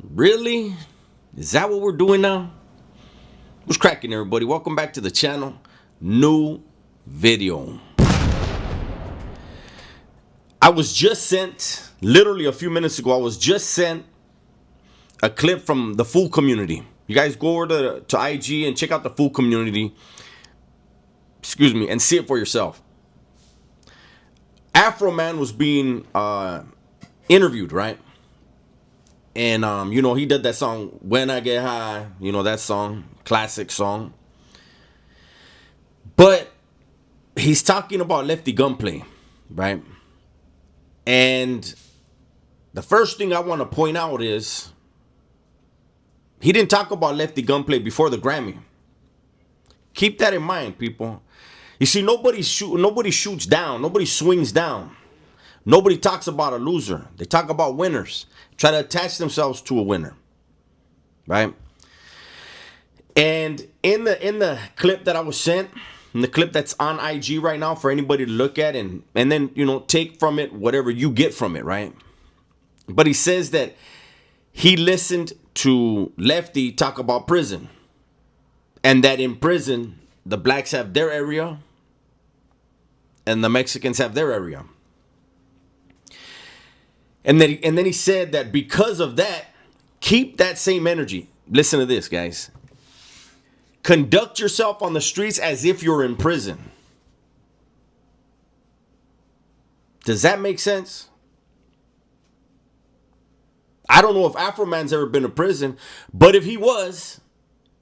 Really? Is that what we're doing now? What's cracking, everybody? Welcome back to the channel. New video. I was just sent, literally a few minutes ago, I was just sent a clip from the Fool community. You guys go over to IG and check out the Fool community. Excuse me, and see it for yourself. Afroman was being interviewed, right? And he did that song "When I Get High." You know that song, classic song. But he's talking about Lefty Gunplay, right? And the first thing I want to point out is he didn't talk about Lefty Gunplay before the Grammy. Keep that in mind, people. You see, nobody shoots down, nobody swings down. Nobody talks about a loser. They talk about winners. Try to attach themselves to a winner. Right? And in the clip that I was sent, in the clip that's on IG right now for anybody to look at and then, take from it whatever you get from it, right? But he says that he listened to Lefty talk about prison. And that in prison, the blacks have their area and the Mexicans have their area. And then he said that because of that, keep that same energy. Listen to this, guys. Conduct yourself on the streets as if you're in prison. Does that make sense? I don't know if Afroman's ever been to prison, but if he was,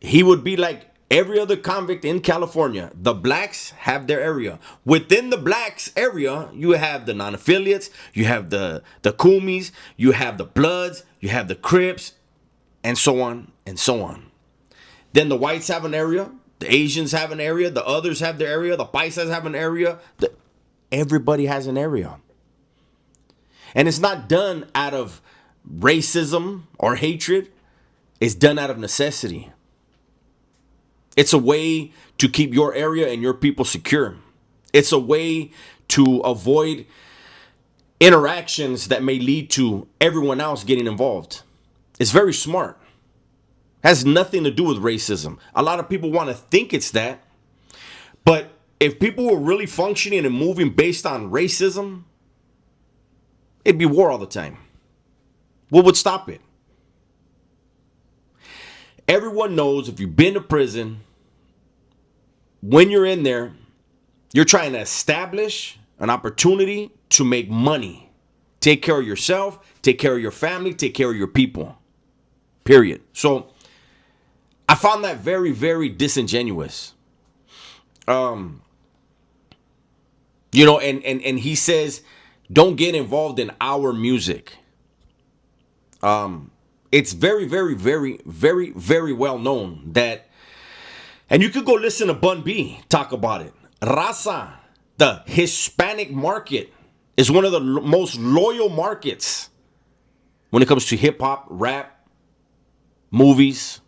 he would be like every other convict in California. The blacks have their area. Within the blacks area, you have the non-affiliates, you have the Kumis, you have the Bloods, you have the Crips, and so on and so on. Then the whites have an area, the Asians have an area, the others have their area, the Paisas have an area. Everybody has an area. And it's not done out of racism or hatred. It's done out of necessity. It's a way to keep your area and your people secure. It's a way to avoid interactions that may lead to everyone else getting involved. It's very smart. Has nothing to do with racism. A lot of people want to think it's that. But if people were really functioning and moving based on racism, it'd be war all the time. What would stop it? Everyone knows if you've been to prison, when you're in there, you're trying to establish an opportunity to make money. Take care of yourself, take care of your family, take care of your people. Period. So I found that very, very disingenuous. And he says, don't get involved in our music. It's very, very, very, very, very well known that, and you could go listen to Bun B talk about it. Raza, the Hispanic market, is one of the most loyal markets when it comes to hip hop, rap, movies.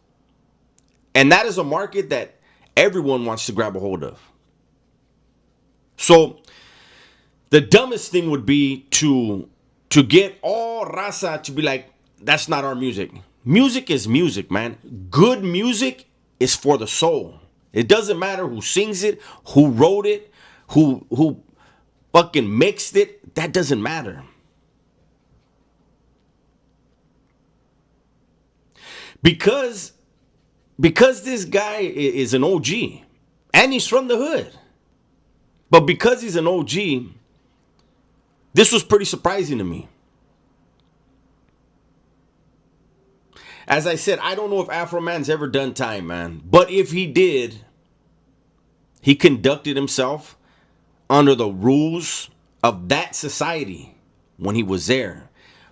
And that is a market that everyone wants to grab a hold of. So the dumbest thing would be to get all raza to be like, that's not our music. Music is music, man. Good music is for the soul. It doesn't matter who sings it, who wrote it, who fucking mixed it. That doesn't matter. Because this guy is an OG and he's from the hood. But because he's an OG, this was pretty surprising to me. As I said, I don't know if Afroman's ever done time, man. But if he did, he conducted himself under the rules of that society when he was there.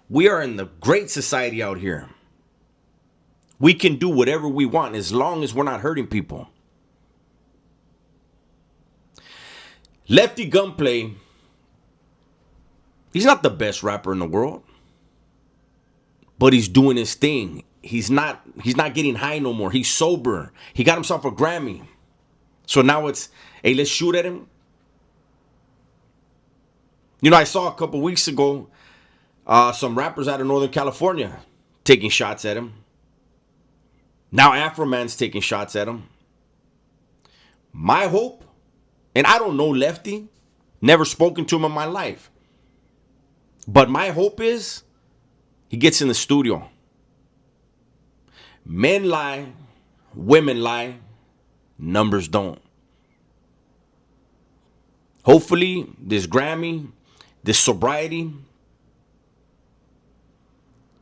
We are in the great society out here. We can do whatever we want as long as we're not hurting people. Lefty Gunplay, he's not the best rapper in the world, but he's doing his thing. He's not getting high no more. He's sober. He got himself a Grammy. So now it's, hey, let's shoot at him. I saw a couple weeks ago some rappers out of Northern California taking shots at him. Now Afroman's taking shots at him. My hope, and I don't know Lefty, never spoken to him in my life, but my hope is he gets in the studio. Men lie, women lie, numbers don't. Hopefully, this Grammy, this sobriety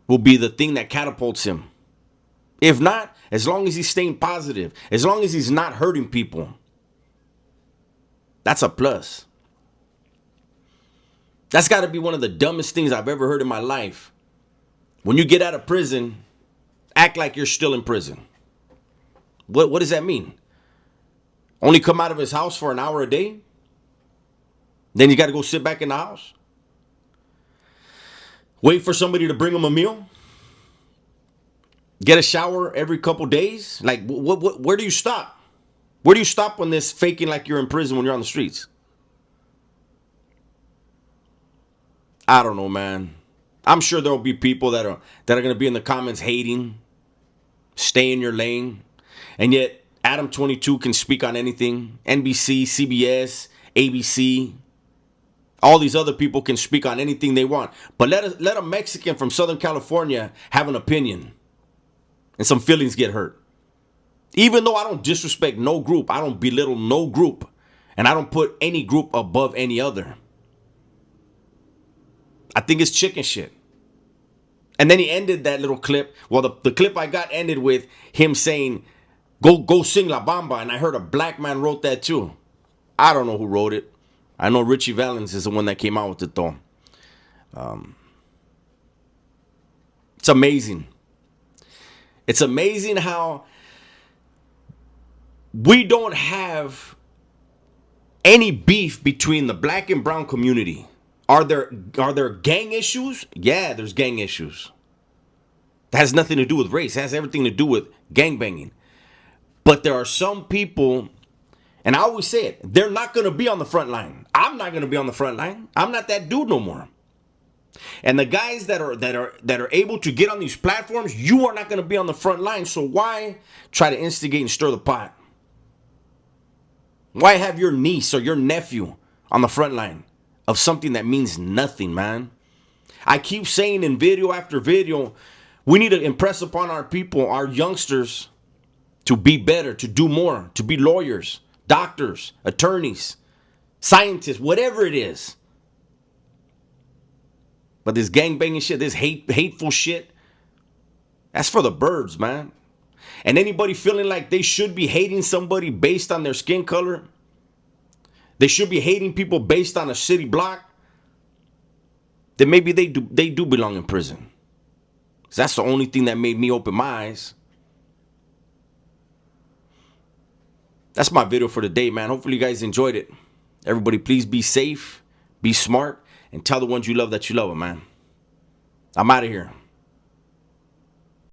will be the thing that catapults him. If not, as long as he's staying positive, as long as he's not hurting people, that's a plus. That's got to be one of the dumbest things I've ever heard in my life. When you get out of prison, act like you're still in prison. What does that mean? Only come out of his house for an hour a day? Then you got to go sit back in the house? Wait for somebody to bring him a meal? Get a shower every couple days? Like, where do you stop? Where do you stop when this faking like you're in prison when you're on the streets? I don't know, man. I'm sure there'll be people that are going to be in the comments hating, stay in your lane, and yet Adam 22 can speak on anything. NBC, CBS, ABC, all these other people can speak on anything they want. But let a Mexican from Southern California have an opinion, and some feelings get hurt. Even though I don't disrespect no group, I don't belittle no group, and I don't put any group above any other. I think it's chicken shit. And then he ended that little clip. Well, the clip I got ended with him saying, go sing La Bamba. And I heard a black man wrote that too. I don't know who wrote it. I know Richie Valens is the one that came out with it though. It's amazing. It's amazing how we don't have any beef between the black and brown community. Are there gang issues? Yeah, there's gang issues. That has nothing to do with race. It has everything to do with gangbanging. But there are some people, and I always say it, they're not going to be on the front line. I'm not going to be on the front line. I'm not that dude no more. And the guys that are able to get on these platforms, you are not going to be on the front line. So why try to instigate and stir the pot? Why have your niece or your nephew on the front line of something that means nothing, man? I keep saying in video after video, we need to impress upon our people, our youngsters, to be better, to do more, to be lawyers, doctors, attorneys, scientists, whatever it is. But this gangbanging shit, this hateful shit, that's for the birds, man. And anybody feeling like they should be hating somebody based on their skin color, they should be hating people based on a city block, then maybe they do belong in prison. 'Cause that's the only thing that made me open my eyes. That's my video for today, man. Hopefully you guys enjoyed it. Everybody, please be safe, be smart, and tell the ones you love that you love them, man. I'm out of here.